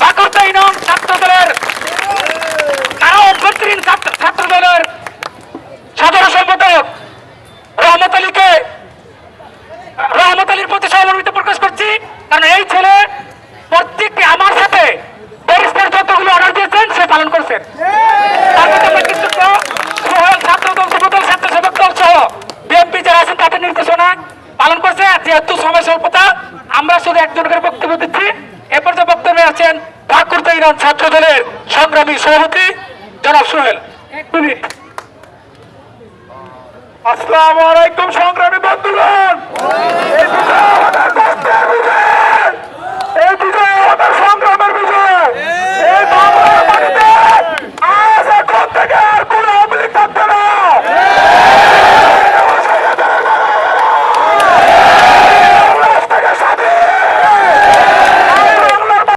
Thakurta union ছাত্র দলের তারা অভ্যন্তরীণ ছাত্র দলের সাধারণ সম্পাদক রহমত আলীর প্রতি সহমর্মিতা প্রকাশ করছি। কারণ এই ছেলে প্রত্যেককে আমার সাথে ব্যারিস্টার যতগুলো অর্ডার দিয়েছেন সে পালন করছেন। তার মধ্যে নেতৃত্ব সোহেল ছাত্র দল যুবদল স্বেচ্ছাসেবক দল সহ বিএনপি যারা আছেন তাদের নির্দেশনা পালন করছে। যেহেতু সময় স্বল্পতা আমরা শুধু একজন করে বক্তব্য দিচ্ছি। এ পর্যায়ে বক্তব্যে আছেন ঠাকুরতা ইউনিয়ন ছাত্র দলের সংগ্রামী সভাপতি জনাব সোহেল। 1 মিনিট। আসসালামু আলাইকুম সংগ্রামী বন্ধুগণ। এই বিজয় আমাদের